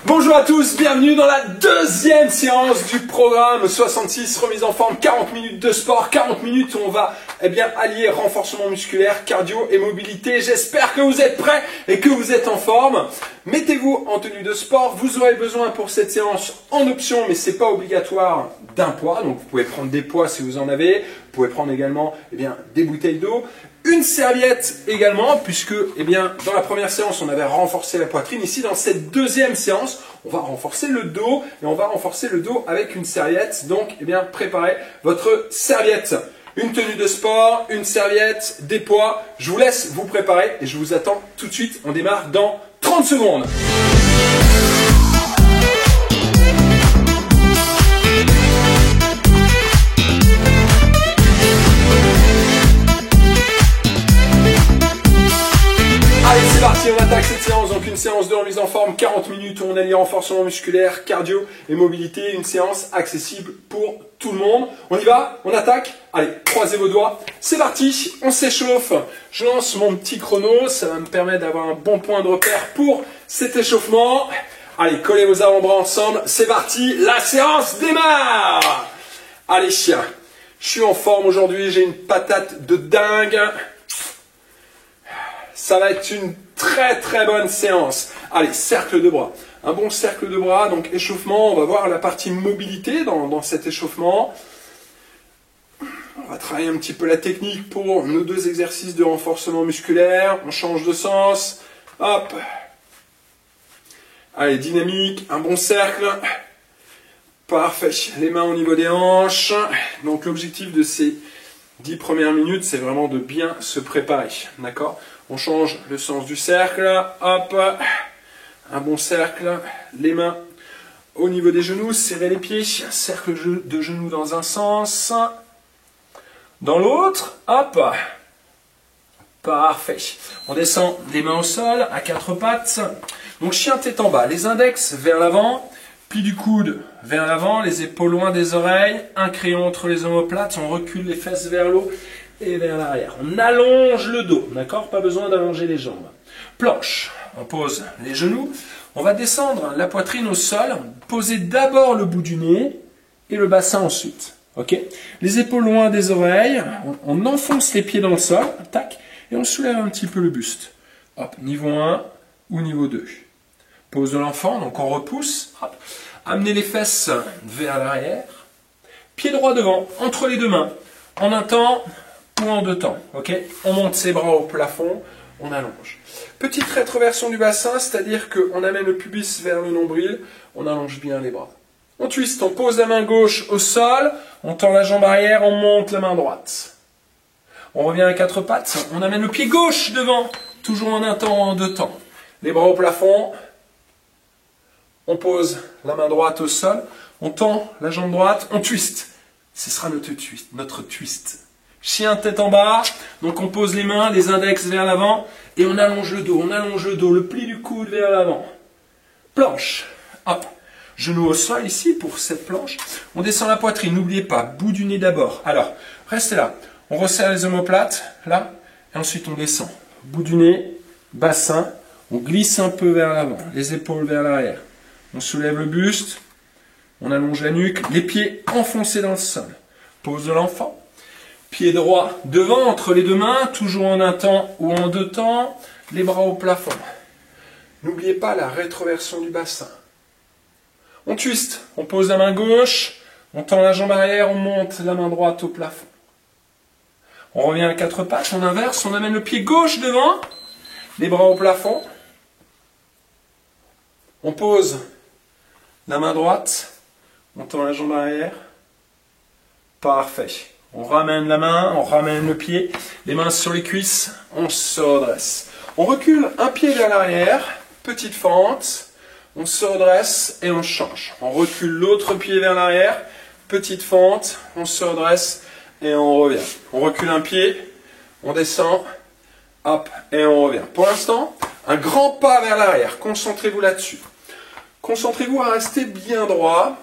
Bonjour à tous, bienvenue dans la deuxième séance du programme 66, remise en forme, 40 minutes de sport, 40 minutes où on va allier renforcement musculaire, cardio et mobilité. J'espère que vous êtes prêts et que vous êtes en forme. Mettez-vous en tenue de sport, vous aurez besoin pour cette séance en option, mais c'est pas obligatoire, d'un poids. Donc vous pouvez prendre des poids si vous en avez, vous pouvez prendre également des bouteilles d'eau. Une serviette également, puisque dans la première séance, on avait renforcé la poitrine. Ici, dans cette deuxième séance, on va renforcer le dos, et on va renforcer le dos avec une serviette. Donc, préparez votre serviette. Une tenue de sport, une serviette, des poids. Je vous laisse vous préparer et je vous attends tout de suite. On démarre dans 30 secondes. Allez, c'est parti, on attaque cette séance, donc une séance de remise en forme, 40 minutes où on allie renforcement musculaire, cardio et mobilité, une séance accessible pour tout le monde. On y va, on attaque, allez, croisez vos doigts, c'est parti, on s'échauffe. Je lance mon petit chrono, ça va me permettre d'avoir un bon point de repère pour cet échauffement. Allez, collez vos avant-bras ensemble, c'est parti, la séance démarre. Allez, je suis en forme aujourd'hui, j'ai une patate de dingue. Ça va être une très très bonne séance. Allez, cercle de bras. Un bon cercle de bras, donc échauffement. On va voir la partie mobilité dans cet échauffement. On va travailler un petit peu la technique pour nos deux exercices de renforcement musculaire. On change de sens. Hop. Allez, dynamique, un bon cercle. Parfait. Les mains au niveau des hanches. Donc l'objectif de ces 10 premières minutes, c'est vraiment de bien se préparer. D'accord ? On change le sens du cercle, hop, un bon cercle, les mains au niveau des genoux, serrez les pieds, cercle de genoux dans un sens, dans l'autre, hop, parfait. On descend les mains au sol, à quatre pattes, donc chien tête en bas, les index vers l'avant, pli du coude vers l'avant, les épaules loin des oreilles, un crayon entre les omoplates, on recule les fesses vers l'eau, et vers l'arrière. On allonge le dos, d'accord? Pas besoin d'allonger les jambes. Planche, on pose les genoux. On va descendre la poitrine au sol, poser d'abord le bout du nez et le bassin ensuite. Ok? Les épaules loin des oreilles, on enfonce les pieds dans le sol, tac, et on soulève un petit peu le buste. Hop, niveau 1 ou niveau 2. Pose de l'enfant, donc on repousse. Hop. Amenez les fesses vers l'arrière. Pied droit devant, entre les deux mains. En un temps ou en deux temps, ok? On monte ses bras au plafond, on allonge. Petite rétroversion du bassin, c'est-à-dire qu'on amène le pubis vers le nombril, on allonge bien les bras. On twist, on pose la main gauche au sol, on tend la jambe arrière, on monte la main droite. On revient à quatre pattes, on amène le pied gauche devant, toujours en un temps ou en deux temps. Les bras au plafond, on pose la main droite au sol, on tend la jambe droite, on twist. Ce sera notre twist. Chien tête en bas, donc on pose les mains, les index vers l'avant, et on allonge le dos, le pli du coude vers l'avant. Planche, hop, genou au sol ici pour cette planche. On descend la poitrine, n'oubliez pas, bout du nez d'abord. Alors, restez là, on resserre les omoplates, là, et ensuite on descend. Bout du nez, bassin, on glisse un peu vers l'avant, les épaules vers l'arrière. On soulève le buste, on allonge la nuque, les pieds enfoncés dans le sol. Pose de l'enfant. Pied droit devant, entre les deux mains, toujours en un temps ou en deux temps, les bras au plafond. N'oubliez pas la rétroversion du bassin. On twist, on pose la main gauche, on tend la jambe arrière, on monte la main droite au plafond. On revient à quatre pattes, on inverse, on amène le pied gauche devant, les bras au plafond. On pose la main droite, on tend la jambe arrière. Parfait. On ramène la main, on ramène le pied, les mains sur les cuisses, on se redresse. On recule un pied vers l'arrière, petite fente, on se redresse et on change. On recule l'autre pied vers l'arrière, petite fente, on se redresse et on revient. On recule un pied, on descend, hop, et on revient. Pour l'instant, un grand pas vers l'arrière, concentrez-vous là-dessus. Concentrez-vous à rester bien droit.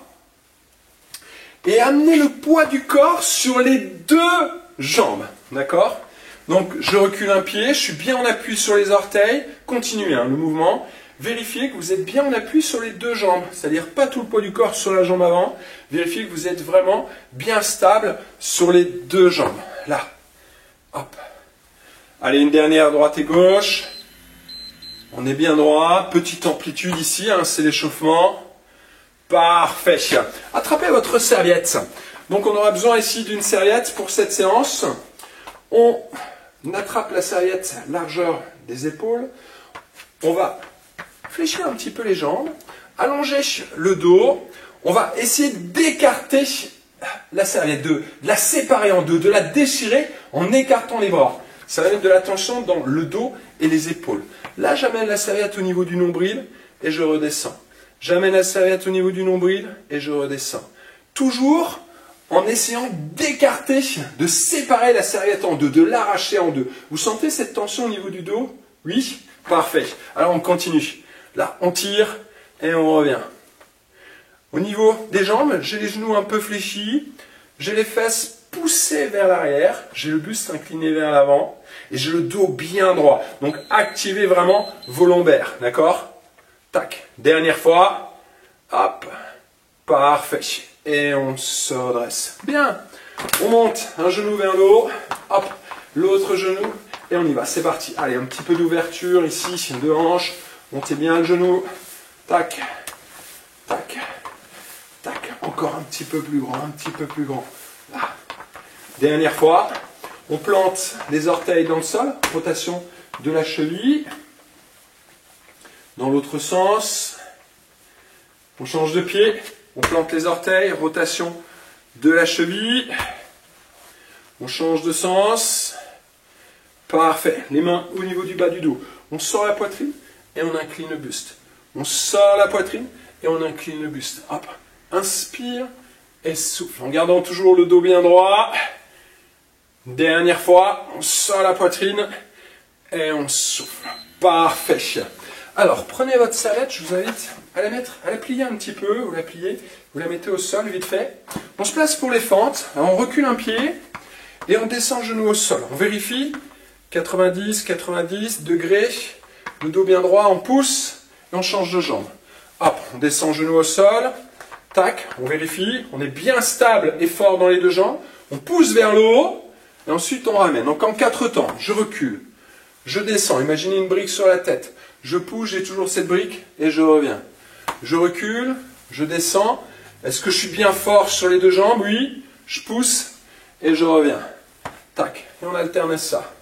Et amenez le poids du corps sur les deux jambes, d'accord? Donc je recule un pied, je suis bien en appui sur les orteils, continuez le mouvement, vérifiez que vous êtes bien en appui sur les deux jambes, c'est-à-dire pas tout le poids du corps sur la jambe avant. Vérifiez que vous êtes vraiment bien stable sur les deux jambes. Là, hop. Allez, une dernière, droite et gauche. On est bien droit, petite amplitude ici, hein, c'est l'échauffement. Parfait. Attrapez votre serviette. Donc on aura besoin ici d'une serviette pour cette séance. On attrape la serviette largeur des épaules. On va fléchir un petit peu les jambes, allonger le dos. On va essayer d'écarter la serviette, de la séparer en deux, de la déchirer en écartant les bords. Ça va mettre de la tension dans le dos et les épaules. Là, j'amène la serviette au niveau du nombril et je redescends. J'amène la serviette au niveau du nombril et je redescends. Toujours en essayant d'écarter, de séparer la serviette en deux, de l'arracher en deux. Vous sentez cette tension au niveau du dos? Oui? Parfait. Alors on continue. Là, on tire et on revient. Au niveau des jambes, j'ai les genoux un peu fléchis, j'ai les fesses poussées vers l'arrière, j'ai le buste incliné vers l'avant et j'ai le dos bien droit. Donc activez vraiment vos lombaires, d'accord? Tac, dernière fois, hop, parfait. Et on se redresse. Bien, on monte un genou vers le haut, hop, l'autre genou et on y va, c'est parti. Allez, un petit peu d'ouverture ici, de hanche, montez bien le genou, tac, tac, tac, encore un petit peu plus grand, un petit peu plus grand. Là. Dernière fois, on plante les orteils dans le sol, rotation de la cheville. Dans l'autre sens, on change de pied, on plante les orteils, rotation de la cheville. On change de sens. Parfait. Les mains au niveau du bas du dos. On sort la poitrine et on incline le buste. On sort la poitrine et on incline le buste. Hop. Inspire et souffle. En gardant toujours le dos bien droit. Dernière fois, on sort la poitrine et on souffle. Parfait. Alors, prenez votre serviette, je vous invite à la plier un petit peu, vous la pliez, vous la mettez au sol vite fait. On se place pour les fentes, alors on recule un pied et on descend le genou au sol. On vérifie, 90 degrés, le dos bien droit, on pousse et on change de jambe. Hop, on descend le genou au sol, tac, on vérifie, on est bien stable et fort dans les deux jambes, on pousse vers le haut et ensuite on ramène. Donc en 4 temps, je recule, je descends, imaginez une brique sur la tête. Je pousse, j'ai toujours cette brique et je reviens. Je recule, je descends. Est-ce que je suis bien fort sur les deux jambes? Oui. Je pousse et je reviens. Tac. Et on alterne ça.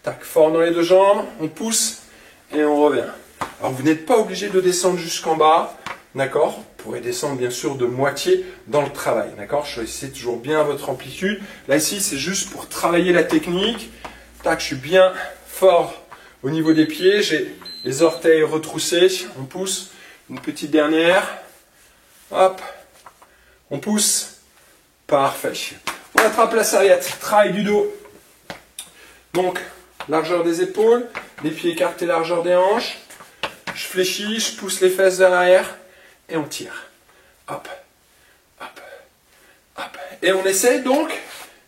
Tac. Fort dans les deux jambes, on pousse et on revient. Alors vous n'êtes pas obligé de descendre jusqu'en bas. D'accord? Vous pourrez descendre bien sûr de moitié dans le travail. D'accord? Choisissez toujours bien votre amplitude. Là ici, c'est juste pour travailler la technique. Tac. Je suis bien fort au niveau des pieds. J'ai les orteils retroussés, on pousse, une petite dernière, hop, on pousse, parfait. On attrape la serviette, travail du dos. Donc, largeur des épaules, les pieds écartés, largeur des hanches, je fléchis, je pousse les fesses vers l'arrière, et on tire. Hop, hop, hop. Et on essaie donc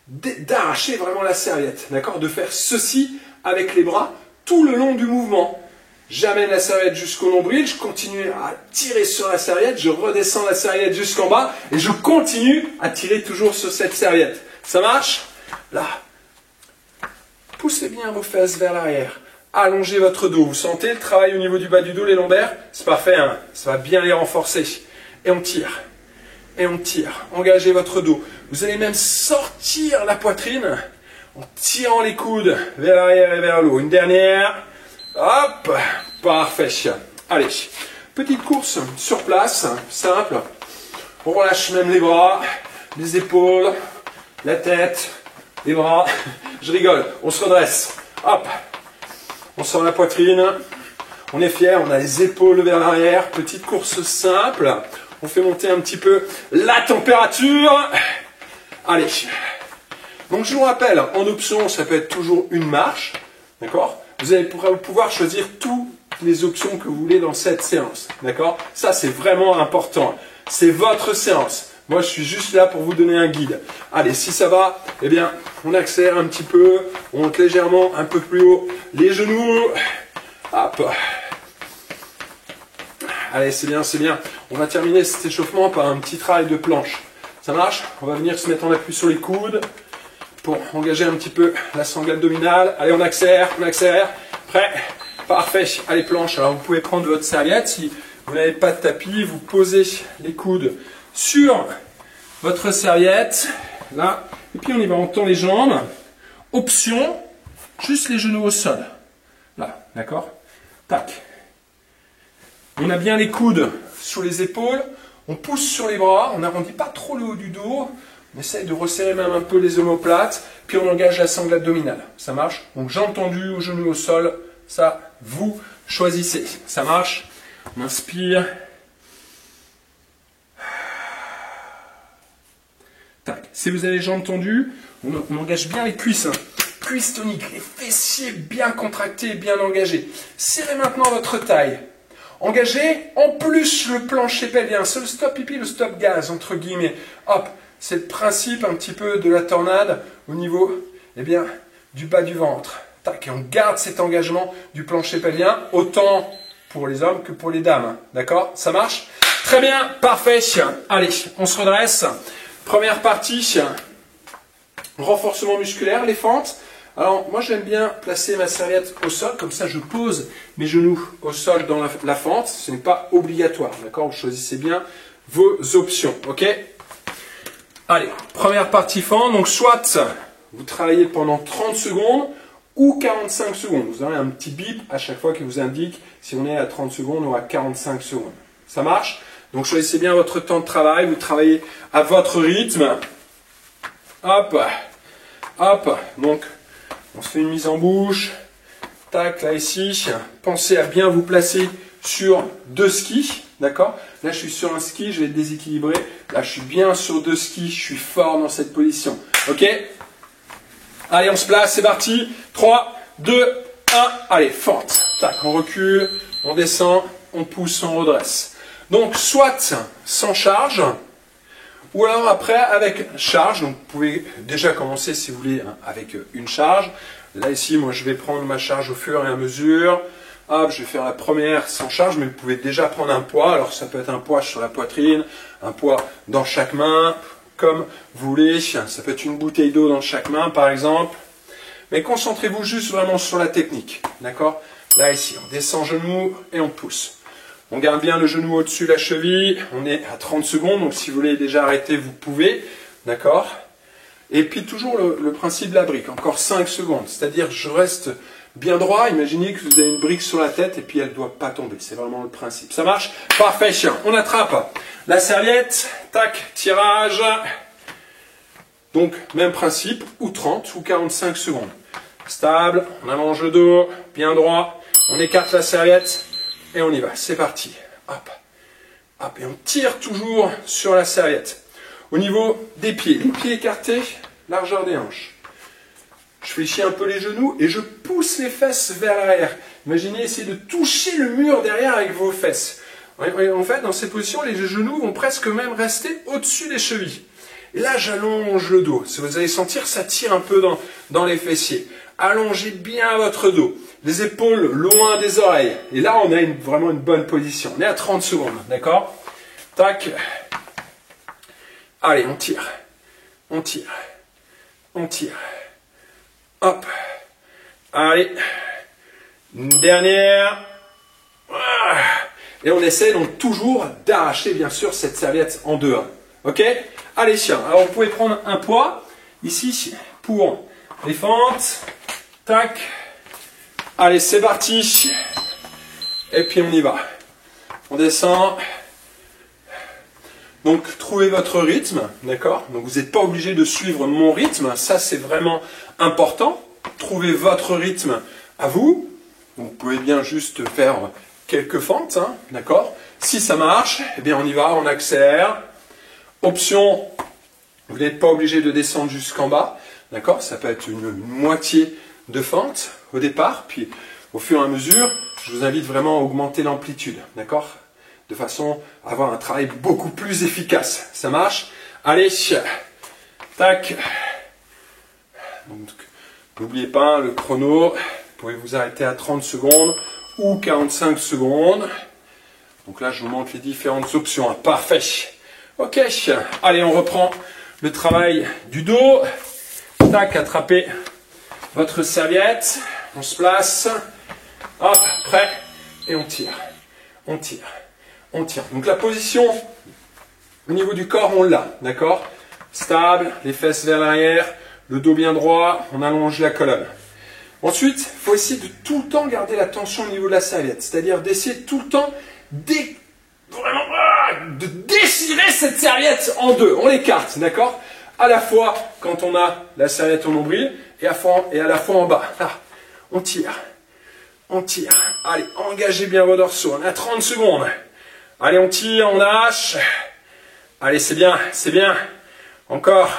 d'arracher vraiment la serviette, d'accord? De faire ceci avec les bras tout le long du mouvement. J'amène la serviette jusqu'au nombril, je continue à tirer sur la serviette, je redescends la serviette jusqu'en bas et je continue à tirer toujours sur cette serviette. Ça marche? Là. Poussez bien vos fesses vers l'arrière. Allongez votre dos. Vous sentez le travail au niveau du bas du dos, les lombaires? C'est parfait, hein? Ça va bien les renforcer. Et on tire. Et on tire. Engagez votre dos. Vous allez même sortir la poitrine en tirant les coudes vers l'arrière et vers le haut. Une dernière. Hop, parfait. Allez, petite course sur place, simple. On relâche même les bras, les épaules, la tête, les bras. Je rigole, on se redresse. Hop, on sort la poitrine. On est fier, on a les épaules vers l'arrière. Petite course simple. On fait monter un petit peu la température. Allez. Donc je vous rappelle, en option, ça peut être toujours une marche. D'accord ? Vous allez pouvoir choisir toutes les options que vous voulez dans cette séance. D'accord? Ça, c'est vraiment important. C'est votre séance. Moi, je suis juste là pour vous donner un guide. Allez, si ça va, eh bien, on accélère un petit peu. On monte légèrement un peu plus haut les genoux. Hop. Allez, c'est bien, c'est bien. On va terminer cet échauffement par un petit travail de planche. Ça marche? On va venir se mettre en appui sur les coudes pour engager un petit peu la sangle abdominale. Allez, on accélère, on accélère. Prêt? Parfait. Allez, planche. Alors, vous pouvez prendre votre serviette. Si vous n'avez pas de tapis, vous posez les coudes sur votre serviette. Là. Et puis, on y va. On tend les jambes. Option, juste les genoux au sol. Là, d'accord? Tac. On a bien les coudes sous les épaules. On pousse sur les bras. On n'arrondit pas trop le haut du dos. On essaye de resserrer même un peu les omoplates. Puis on engage la sangle abdominale. Ça marche? Donc jambes tendues, aux genoux au sol. Ça, vous choisissez. Ça marche? On inspire. Tac. Si vous avez les jambes tendues, on engage bien les cuisses. Hein. Cuisses toniques, les fessiers bien contractés, bien engagés. Serrez maintenant votre taille. Engagez en plus le plancher pelvien. C'est le stop pipi, le stop gaz, entre guillemets. Hop, c'est le principe un petit peu de la tornade au niveau du bas du ventre. Tac, et on garde cet engagement du plancher pelvien, autant pour les hommes que pour les dames. D'accord? Ça marche? Très bien, parfait. Allez, on se redresse. Première partie, renforcement musculaire, les fentes. Alors, moi j'aime bien placer ma serviette au sol, comme ça je pose mes genoux au sol dans la fente. Ce n'est pas obligatoire, d'accord? Vous choisissez bien vos options, ok? Allez, première partie fente. Donc, soit vous travaillez pendant 30 secondes ou 45 secondes. Vous aurez un petit bip à chaque fois qui vous indique si on est à 30 secondes ou à 45 secondes. Ça marche? Donc, choisissez bien votre temps de travail. Vous travaillez à votre rythme. Hop, hop. Donc, on se fait une mise en bouche. Tac, là, ici. Pensez à bien vous placer sur 2 skis. D'accord? Là, je suis sur un ski, je vais être déséquilibré. Là, je suis bien sur 2 skis. Je suis fort dans cette position. Ok? Allez, on se place. C'est parti. 3, 2, 1. Allez, fente. Tac, on recule. On descend. On pousse, on redresse. Donc, soit sans charge, ou alors après avec charge. Donc, vous pouvez déjà commencer, si vous voulez, avec une charge. Là, ici, moi, je vais prendre ma charge au fur et à mesure. Hop, je vais faire la première sans charge, mais vous pouvez déjà prendre un poids. Alors, ça peut être un poids sur la poitrine, un poids dans chaque main, comme vous voulez. Ça peut être une bouteille d'eau dans chaque main, par exemple. Mais concentrez-vous juste vraiment sur la technique. D'accord? Là, ici, on descend genou et on pousse. On garde bien le genou au-dessus de la cheville. On est à 30 secondes, donc si vous voulez déjà arrêter, vous pouvez. D'accord? Et puis toujours le principe de la brique. Encore 5 secondes. C'est-à-dire, je reste bien droit. Imaginez que vous avez une brique sur la tête et puis elle ne doit pas tomber. C'est vraiment le principe. Ça marche? Parfait. On attrape la serviette. Tac, tirage. Donc, même principe. Ou 30 ou 45 secondes. Stable. On allonge le dos. Bien droit. On écarte la serviette. Et on y va, c'est parti. Hop, hop, et on tire toujours sur la serviette. Au niveau des pieds, les pieds écartés, largeur des hanches. Je fléchis un peu les genoux et je pousse les fesses vers l'arrière. Imaginez, essayez de toucher le mur derrière avec vos fesses. En fait, dans ces positions, les genoux vont presque même rester au-dessus des chevilles. Et là, j'allonge le dos. Si vous allez sentir, ça tire un peu dans les fessiers. Allongez bien votre dos. Les épaules loin des oreilles. Et là, on a vraiment une bonne position. On est à 30 secondes, d'accord? Tac. Allez, on tire. On tire. On tire. Hop. Allez. Une dernière. Et on essaie donc toujours d'arracher, bien sûr, cette serviette en deux. Ok? Allez, tiens. Alors, vous pouvez prendre un poids. Ici, pour les fentes. Tac. Allez, c'est parti. Et puis on y va. On descend. Donc, trouvez votre rythme, d'accord? Donc, vous n'êtes pas obligé de suivre mon rythme. Ça, c'est vraiment important. Trouvez votre rythme à vous. Donc, vous pouvez bien juste faire quelques fentes, hein, d'accord? Si ça marche, eh bien, on y va, on accélère. Option, vous n'êtes pas obligé de descendre jusqu'en bas, d'accord? Ça peut être une moitié de fente au départ, puis au fur et à mesure, je vous invite vraiment à augmenter l'amplitude, d'accord? De façon à avoir un travail beaucoup plus efficace. Ça marche? Allez, tac. N'oubliez pas le chrono, vous pouvez vous arrêter à 30 secondes ou 45 secondes. Donc là, je vous montre les différentes options. Parfait. Ok, allez, on reprend le travail du dos. Tac, attrapez votre serviette. On se place. Hop, prêt. Et on tire. On tire. On tire. Donc la position au niveau du corps, on l'a. D'accord? Stable, les fesses vers l'arrière, le dos bien droit, on allonge la colonne. Ensuite, il faut essayer de tout le temps garder la tension au niveau de la serviette. C'est-à-dire d'essayer tout le temps de déchirer cette serviette en deux. On l'écarte, d'accord? À la fois quand on a la serviette au nombril et à la fois en bas. Là, on tire. On tire. Allez, engagez bien vos dorsaux. On a 30 secondes. Allez, on tire, on lâche. Allez, c'est bien, c'est bien. Encore.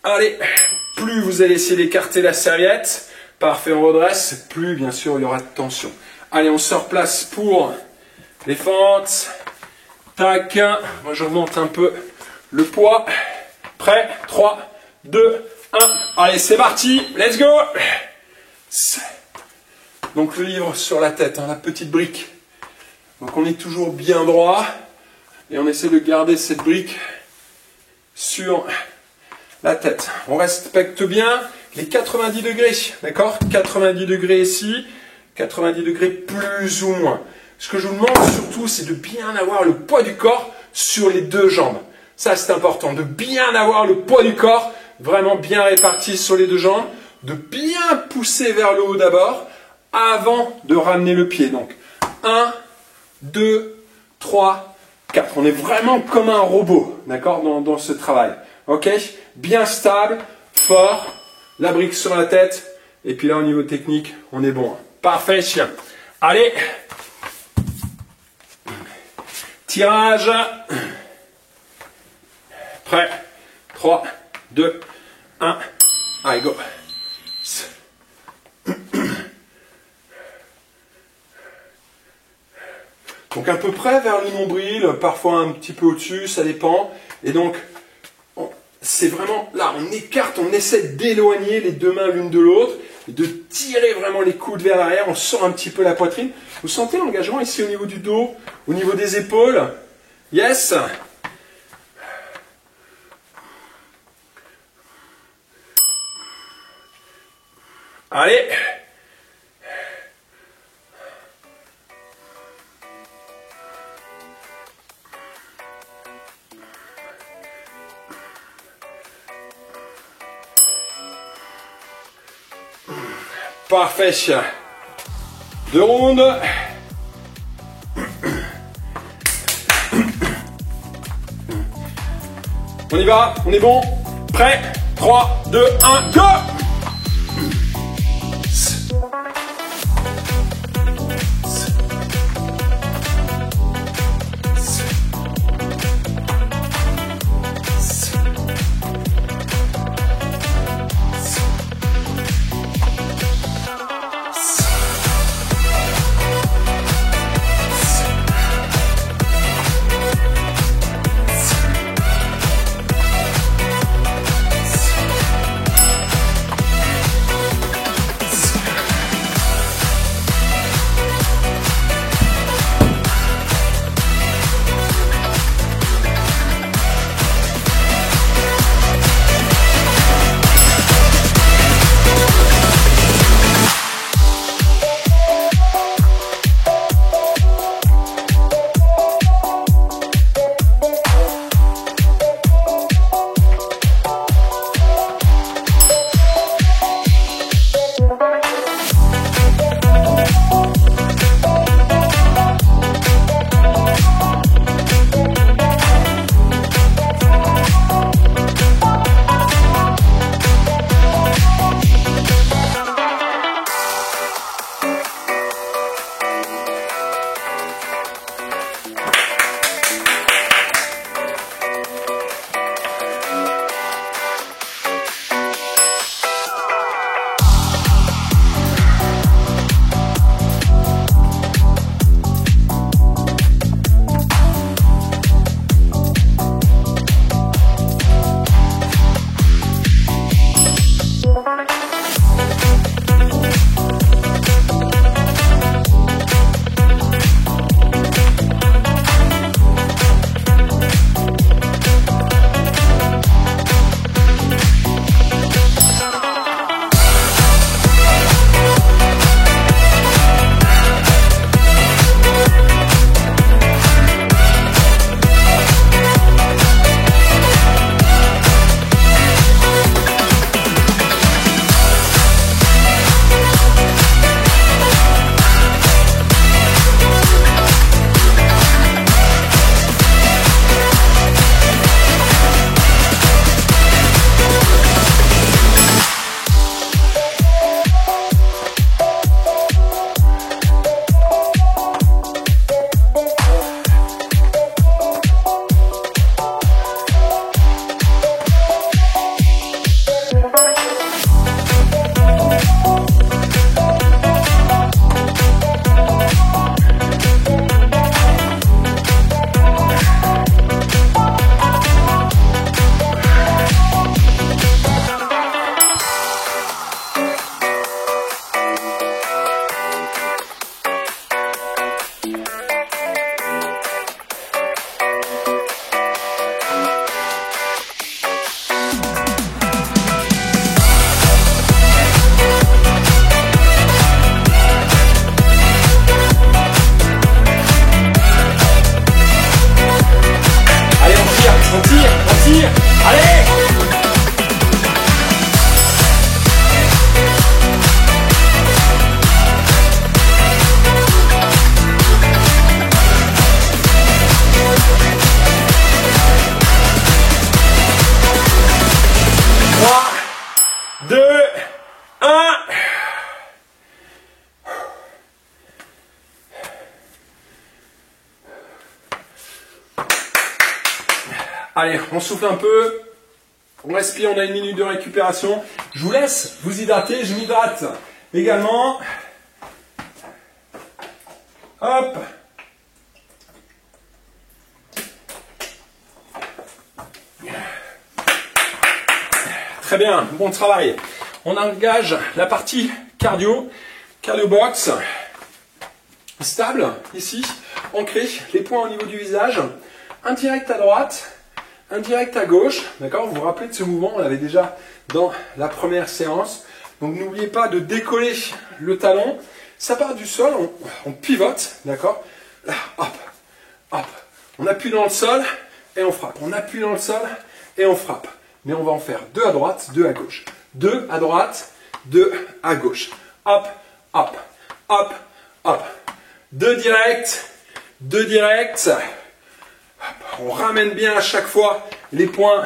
Allez, plus vous allez essayer d'écarter la serviette, parfait, on redresse, plus bien sûr il y aura de tension. Allez, on se replace pour les fentes. Tac, moi je remonte un peu le poids. Prêt, 3, 2, 1. Allez, c'est parti, let's go. Donc le livre sur la tête, hein, la petite brique. Donc on est toujours bien droit et on essaie de garder cette brique sur la tête. On respecte bien les 90 degrés, d'accord? 90 degrés ici, 90 degrés plus ou moins. Ce que je vous demande surtout, c'est de bien avoir le poids du corps sur les deux jambes. Ça, c'est important, de bien avoir le poids du corps vraiment bien réparti sur les deux jambes, de bien pousser vers le haut d'abord, avant de ramener le pied. Donc, 1, 2, 3, 4. On est vraiment comme un robot, d'accord, dans ce travail. Ok? Bien stable, fort, la brique sur la tête, et puis là, au niveau technique, on est bon. Parfait, chien. Allez. Tirage. Prêt. 3, 2, 1. Allez, go. Donc à peu près vers le nombril, parfois un petit peu au-dessus, ça dépend. Et donc, c'est vraiment là, on écarte, on essaie d'éloigner les deux mains l'une de l'autre, de tirer vraiment les coudes vers l'arrière, on sort un petit peu la poitrine. Vous sentez l'engagement ici au niveau du dos, au niveau des épaules? Yes. Allez. Parfait. 2 rondes. On y va, on est bon. Prêt? 3, 2, 1, go! Allez, on souffle un peu. On respire, on a 1 minute de récupération. Je vous laisse vous hydrater, je m'hydrate également. Hop. Très bien, bon travail. On engage la partie cardio box. Stable, ici, ancré, les points au niveau du visage. Un direct à droite, un direct à gauche. D'accord, vous vous rappelez de ce mouvement, on l'avait déjà dans la première séance. Donc n'oubliez pas de décoller le talon. Ça part du sol, on pivote, d'accord. Là, hop, hop. On appuie dans le sol et on frappe. On appuie dans le sol et on frappe. Mais on va en faire 2 à droite, 2 à gauche. 2 à droite, 2 à gauche. Hop, hop, hop, hop. 2 directs, 2 directs. On ramène bien à chaque fois les points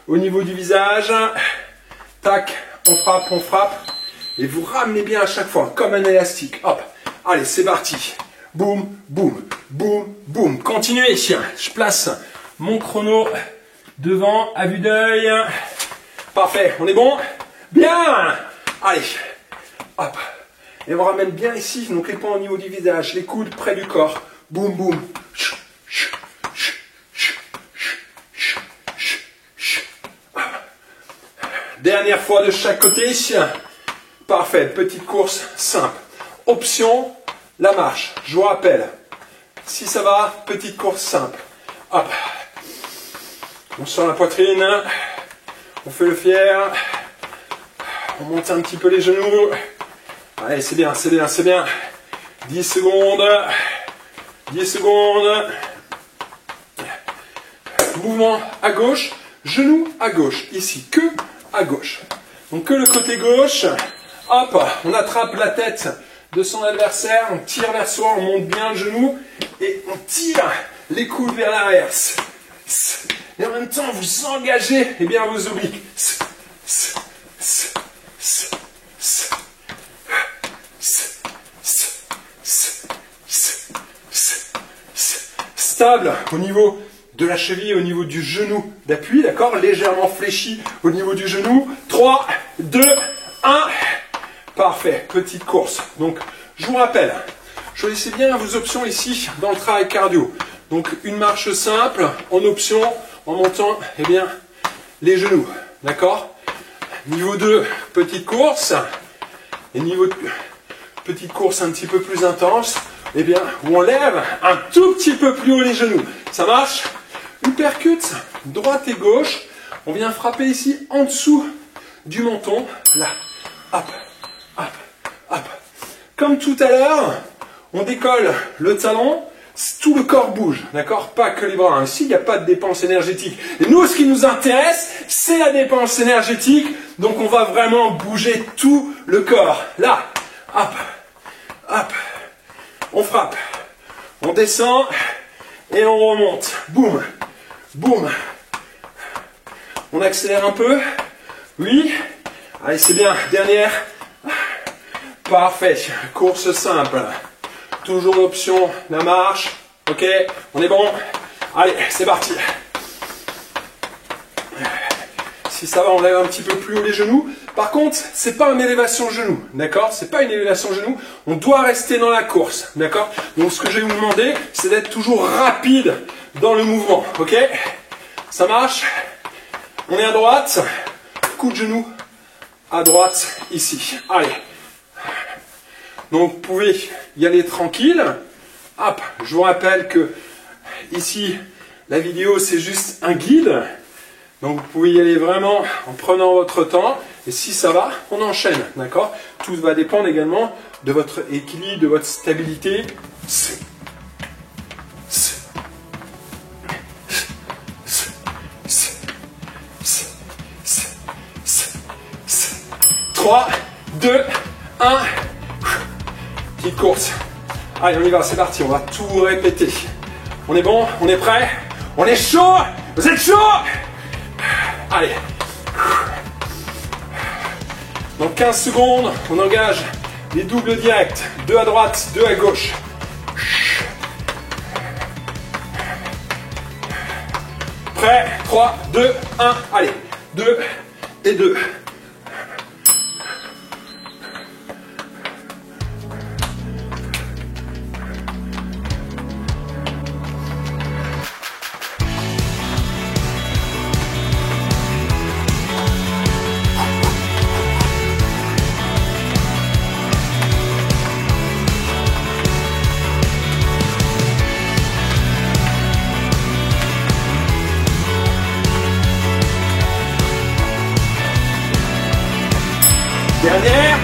au niveau du visage. Tac, on frappe. Et vous ramenez bien à chaque fois, comme un élastique. Hop, allez, c'est parti. Boum, boum, boum, boum. Continuez. Je place mon chrono devant, à vue d'œil. Parfait, on est bon? Bien. Allez, hop. Et on ramène bien ici, donc les points au niveau du visage, les coudes près du corps. Boum, boum. Dernière fois de chaque côté. Parfait, petite course simple. Option, la marche. Je vous rappelle, si ça va, petite course simple. Hop. On sort la poitrine. On fait le fier. On monte un petit peu les genoux. Allez, c'est bien, c'est bien, c'est bien. 10 secondes. 10 secondes. Mouvement à gauche. Genou à gauche. Ici, que à gauche. Donc que le côté gauche. Hop, on attrape la tête de son adversaire. On tire vers soi, on monte bien le genou. Et on tire les coudes vers l'arrière. Et en même temps, vous engagez bien vos obliques. Stable au niveau de la cheville, au niveau du genou d'appui, d'accord, légèrement fléchi au niveau du genou. 3, 2, 1. Parfait, petite course. Donc, je vous rappelle, choisissez bien vos options ici dans le travail cardio. Donc, une marche simple en option, en montant bien, les genoux, d'accord. Niveau 2, petite course. Et niveau petite course un petit peu plus intense, bien, où on lève un tout petit peu plus haut les genoux. Ça marche? Uppercut, droite et gauche. On vient frapper ici en dessous du menton. Là, hop, hop, hop. Comme tout à l'heure, on décolle le talon, tout le corps bouge, d'accord? Pas que les bras. Ici, il n'y a pas de dépense énergétique. Et nous, ce qui nous intéresse, c'est la dépense énergétique. Donc, on va vraiment bouger tout le corps. Là, hop, hop. On frappe, on descend et on remonte. Boum, boum. On accélère un peu. Oui. Allez, c'est bien. Dernière. Parfait. Course simple. Toujours l'option, la marche. Ok, on est bon. Allez, c'est parti. Si ça va, on lève un petit peu plus haut les genoux. Par contre, c'est pas une élévation genou, d'accord? C'est pas une élévation genou. On doit rester dans la course, d'accord? Donc, ce que je vais vous demander, c'est d'être toujours rapide dans le mouvement, ok? Ça marche? On est à droite. Coup de genou à droite, ici. Allez. Donc, vous pouvez y aller tranquille. Hop, je vous rappelle que ici, la vidéo, c'est juste un guide. Donc, vous pouvez y aller vraiment en prenant votre temps. Et si ça va, on enchaîne, d'accord? Tout va dépendre également de votre équilibre, de votre stabilité. 3, 2, 1. Petite course. Allez, on y va, c'est parti, on va tout répéter. On est bon? On est prêt? On est chaud? Vous êtes chaud? Allez. Dans 15 secondes, on engage les doubles directs. 2 à droite, 2 à gauche. Prêt? 3, 2, 1, allez. 2 et 2. Dernière.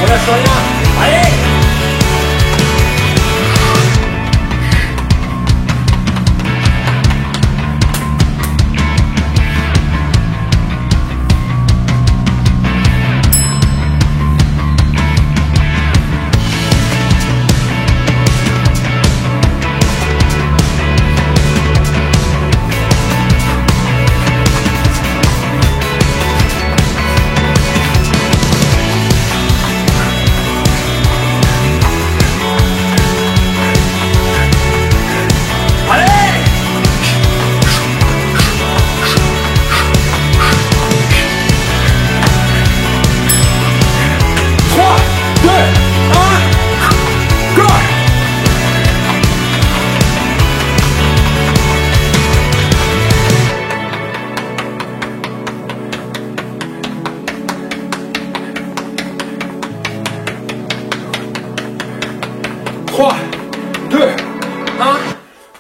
On lâche rien. Allez!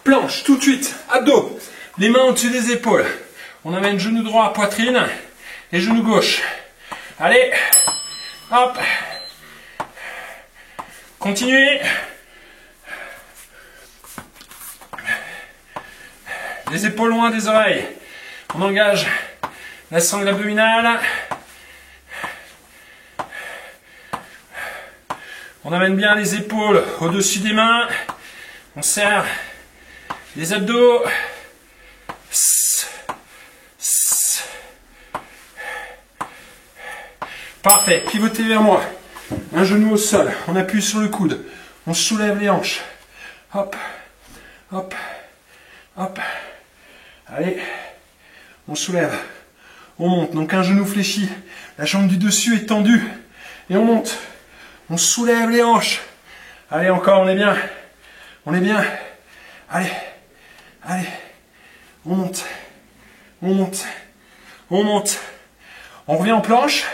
Planche, tout de suite, abdos, les mains au-dessus des épaules. On amène genou droit, poitrine, et genou gauche. Allez, hop. Continuez. Les épaules loin des oreilles. On engage la sangle abdominale. On amène bien les épaules au-dessus des mains. On serre les abdos. Parfait. Pivotez vers moi. Un genou au sol. On appuie sur le coude. On soulève les hanches. Hop, hop, hop. Allez. On soulève. On monte. Donc un genou fléchi. La jambe du dessus est tendue. Et on monte. On soulève les hanches. Allez, encore, on est bien. On est bien. Allez. Allez. On monte. On monte. On monte. On revient en planche.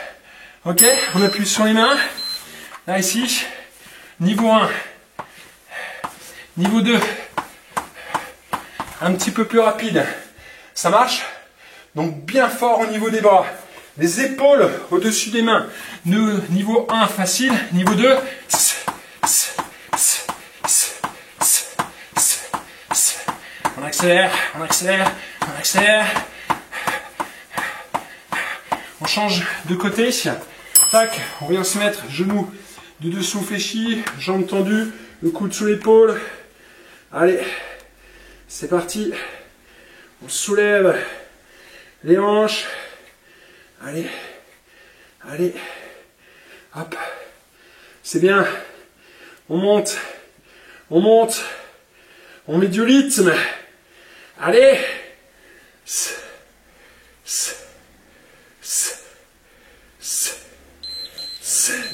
Ok, on appuie sur les mains. Là, ici. Niveau 1. Niveau 2. Un petit peu plus rapide. Ça marche? Donc bien fort au niveau des bras. Les épaules au-dessus des mains. Niveau 1 facile. Niveau 2. On accélère, on accélère, on accélère. On change de côté. Tac, on vient se mettre genoux de dessous fléchis, jambes tendues, le coude sous l'épaule. Allez, c'est parti. On soulève les hanches. Allez, allez, hop. C'est bien. On monte, on monte. On met du rythme. Allez.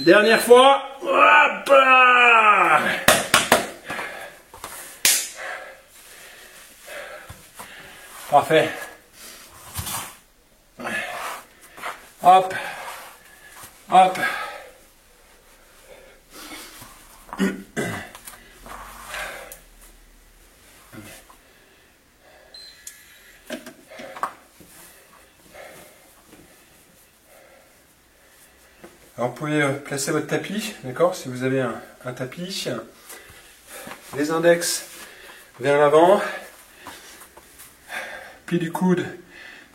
Dernière fois. Hop là. Parfait. Hop. Hop. Alors vous pouvez placer votre tapis, d'accord, si vous avez un tapis. Les index vers l'avant. Pli du coude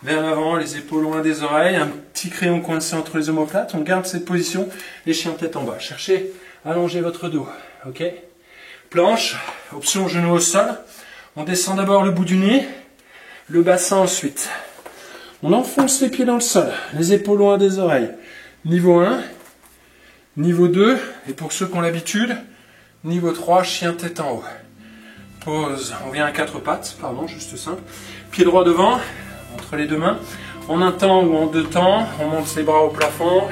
vers l'avant, les épaules loin des oreilles, un petit crayon coincé entre les omoplates. On garde cette position, les chiens tête en bas. Cherchez à allonger votre dos, ok. Planche, option genou au sol. On descend d'abord le bout du nez, le bassin ensuite. On enfonce les pieds dans le sol, les épaules loin des oreilles. Niveau 1, niveau 2, et pour ceux qui ont l'habitude, niveau 3, chien tête en haut. Pause, on vient à 4 pattes, pardon, juste simple. Pied droit devant, entre les deux mains. En un temps ou en deux temps, on monte les bras au plafond.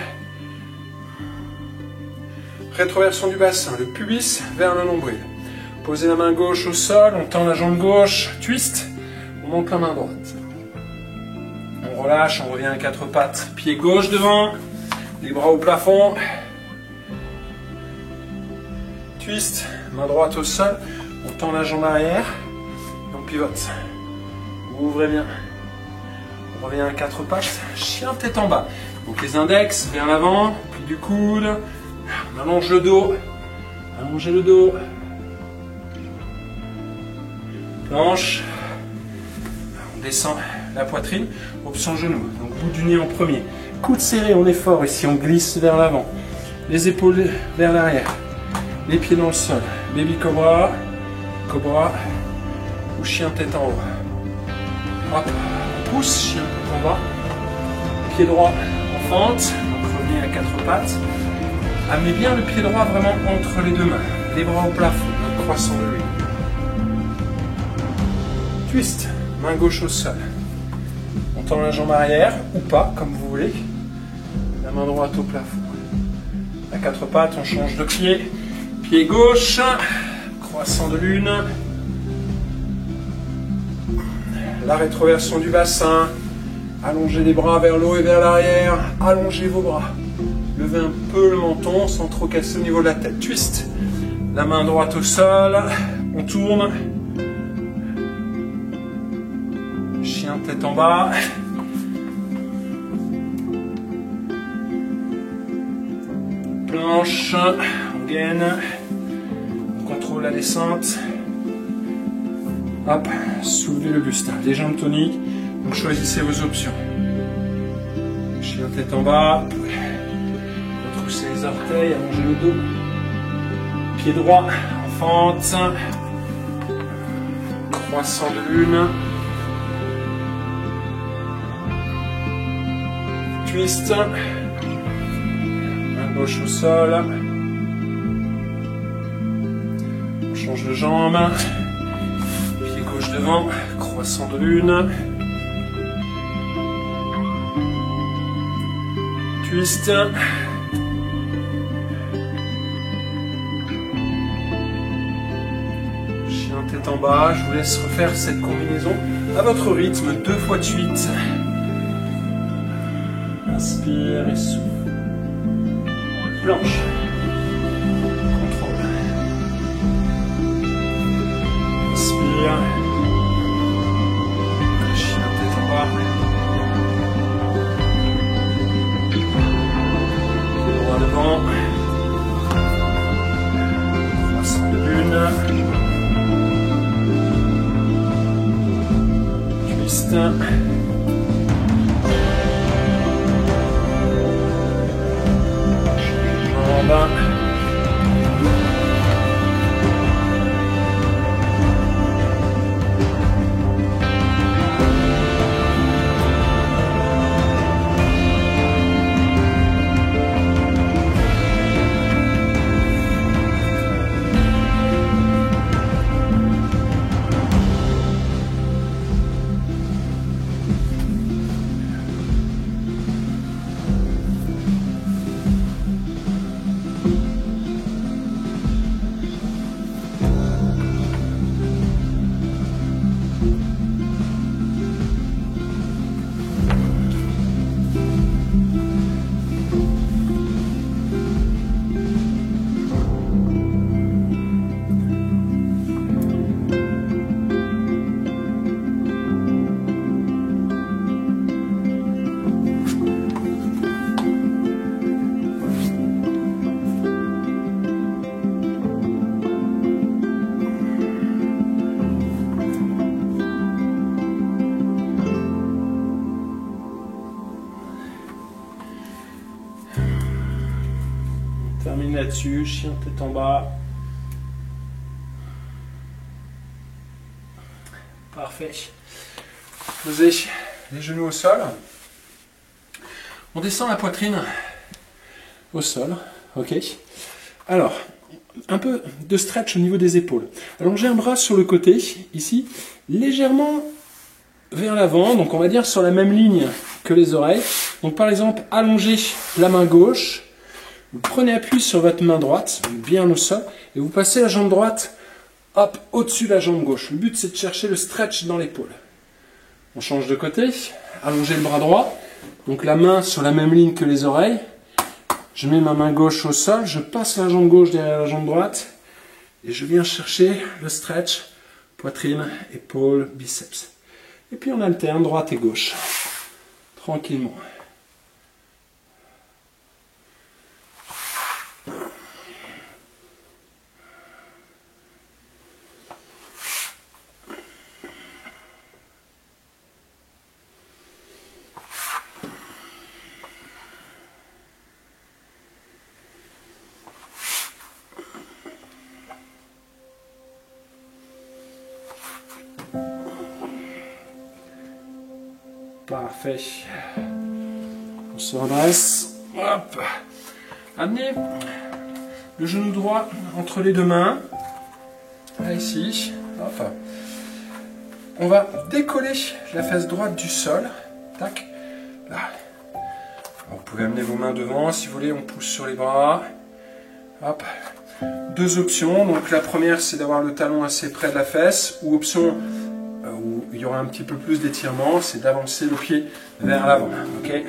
Rétroversion du bassin, le pubis vers le nombril. Posez la main gauche au sol, on tend la jambe gauche, twist, on monte la main droite. On relâche, on revient à 4 pattes. Pied gauche devant. Les bras au plafond. Twist, main droite au sol. On tend la jambe arrière. Et on pivote. Vous ouvrez bien. On revient à 4 pattes. Chien tête en bas. Donc les index vers l'avant. Pli du coude. On allonge le dos. Allongez le dos. Planche. On descend la poitrine. Option genou. Donc bout du nez en premier. Coude serré, on est fort ici, on glisse vers l'avant. Les épaules vers l'arrière. Les pieds dans le sol. Baby cobra, cobra ou chien tête en haut. Hop, on pousse, chien tête en bas. Pied droit en fente, donc revenez à 4 pattes. Amenez bien le pied droit vraiment entre les deux mains. Les bras au plafond, un croissant de lune. Twist, main gauche au sol. On tend la jambe arrière, ou pas, comme vous voulez. La main droite au plafond. À 4 pattes, on change de pied. Pied gauche, croissant de lune. La rétroversion du bassin. Allongez les bras vers le haut et vers l'arrière. Allongez vos bras. Levez un peu le menton sans trop casser au niveau de la tête. Twist. La main droite au sol. On tourne. Chien tête en bas. Planche, on gaine, on contrôle la descente. Hop, soulevez le buste, les jambes toniques, donc choisissez vos options. Chien tête en bas, retroussez les orteils, allongez le dos. Pied droit, en fente, croissant de lune. Twist. Gauche au sol. On change de jambe. Pied gauche devant. Croissant de lune. Twist. Chien tête en bas. Je vous laisse refaire cette combinaison à votre rythme, 2 fois de suite. Inspire et souffle. Planche. Contrôle. Inspire. Chien tête en bas. Droit devant. Croissant de lune. Twist. Jambe. Termine là-dessus, chien tête en bas. Parfait. Posez les genoux au sol. On descend la poitrine au sol. Ok. Alors, un peu de stretch au niveau des épaules. Allongez un bras sur le côté, ici, légèrement vers l'avant. Donc on va dire sur la même ligne que les oreilles. Donc par exemple, allongez la main gauche. Vous prenez appui sur votre main droite, bien au sol, et vous passez la jambe droite, hop, au-dessus de la jambe gauche. Le but, c'est de chercher le stretch dans l'épaule. On change de côté, allongez le bras droit, donc la main sur la même ligne que les oreilles. Je mets ma main gauche au sol, je passe la jambe gauche derrière la jambe droite, et je viens chercher le stretch, poitrine, épaule, biceps. Et puis on alterne droite et gauche, tranquillement. Parfait. On se redresse. Hop. Amenez le genou droit entre les deux mains. Là, ici. Hop. On va décoller la fesse droite du sol. Tac. Là. Vous pouvez amener vos mains devant. Si vous voulez, on pousse sur les bras. Hop. Deux options. Donc la première, c'est d'avoir le talon assez près de la fesse. Ou option où il y aura un petit peu plus d'étirement, c'est d'avancer le pied vers l'avant. Okay.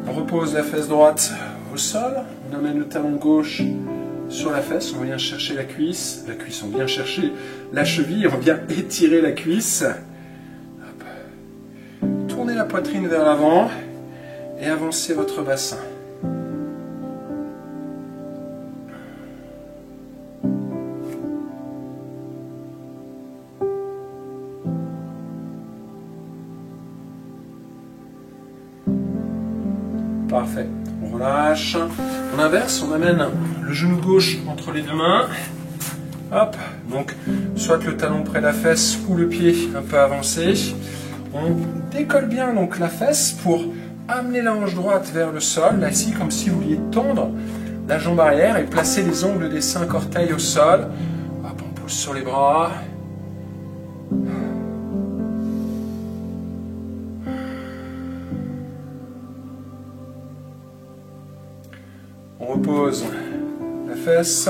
On repose la fesse droite au sol, on amène le talon gauche sur la fesse, on vient chercher la cuisse, on vient chercher la cheville, on vient étirer la cuisse. Hop. Tournez la poitrine vers l'avant et avancez votre bassin. Parfait. On relâche. On inverse, on amène le genou gauche entre les deux mains. Hop. Donc, soit le talon près de la fesse ou le pied un peu avancé. On décolle bien donc la fesse pour amener la hanche droite vers le sol, là ici, comme si vous vouliez tendre la jambe arrière et placer les ongles des 5 orteils au sol. Hop, on pousse sur les bras. On repose la fesse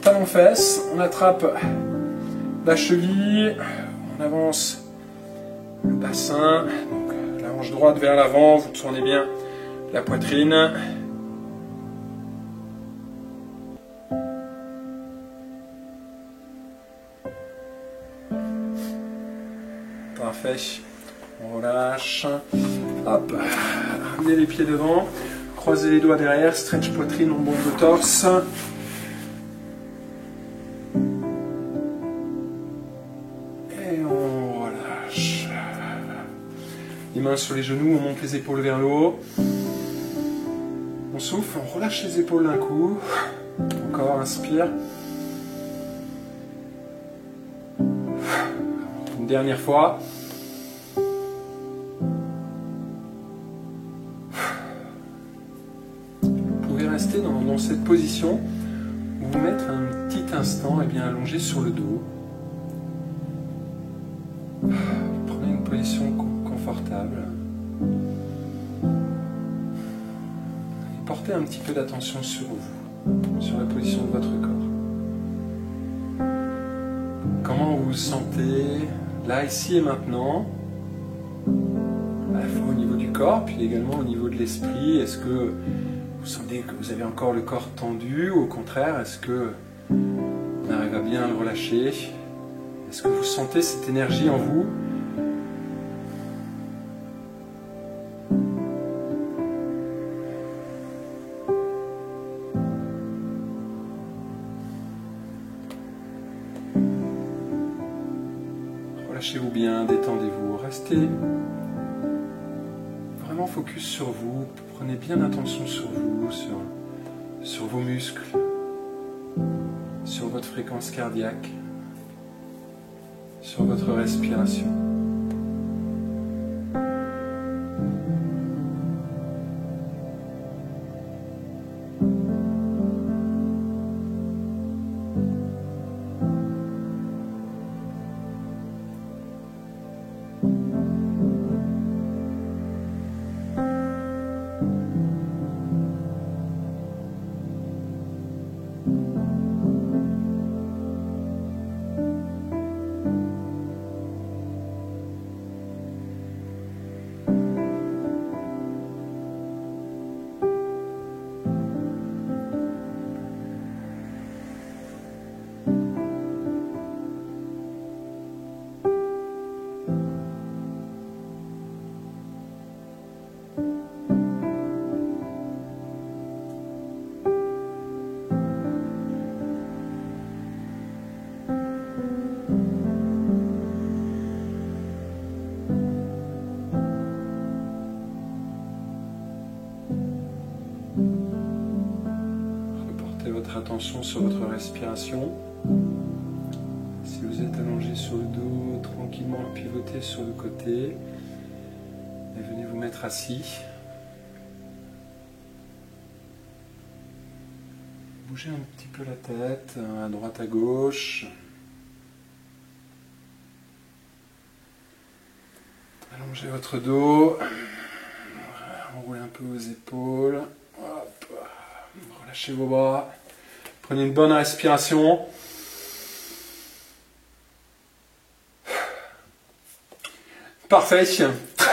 talon-fesse, on attrape la cheville, on avance le bassin, donc la hanche droite vers l'avant, vous tournez bien la poitrine. Parfait, on relâche, hop, ramenez les pieds devant, croisez les doigts derrière, stretch poitrine, on monte le torse. Et on relâche. Les mains sur les genoux, on monte les épaules vers le haut. On souffle, on relâche les épaules d'un coup. Encore, inspire. Une dernière fois. Vous pouvez rester dans cette position ou vous mettre un petit instant allongé sur le dos. Prenez une position confortable. Et portez un petit peu d'attention sur vous, sur la position de votre corps. Comment vous vous sentez là, ici et maintenant, à la fois au niveau du corps, puis également au niveau de l'esprit. Est-ce que vous sentez que vous avez encore le corps tendu, ou au contraire, est-ce que on arrive à bien le relâcher? Est-ce que vous sentez cette énergie en vous? Relâchez-vous bien, détendez-vous, restez vraiment focus sur vous, prenez bien attention sur vous, sur vos muscles, sur votre fréquence cardiaque, sur votre respiration. Votre attention sur votre respiration. Si vous êtes allongé sur le dos, tranquillement pivotez sur le côté et venez vous mettre assis. Bougez un petit peu la tête, à droite à gauche. Allongez votre dos, enroulez un peu vos épaules. Hop. Relâchez vos bras. Prenez une bonne respiration. Parfait.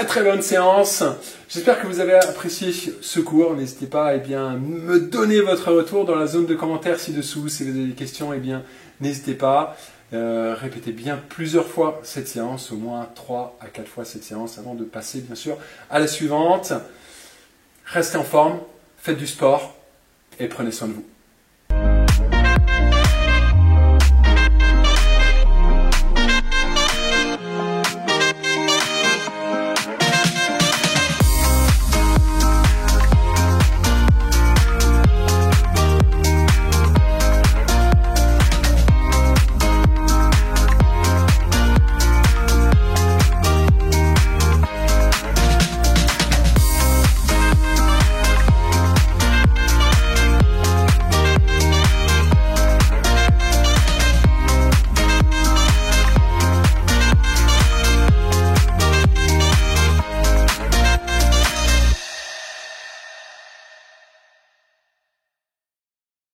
Très bonne séance. J'espère que vous avez apprécié ce cours. N'hésitez pas à me donner votre retour dans la zone de commentaires ci-dessous. Si vous avez des questions, n'hésitez pas. Répétez bien plusieurs fois cette séance, au moins 3 à 4 fois cette séance avant de passer bien sûr à la suivante. Restez en forme, faites du sport et prenez soin de vous.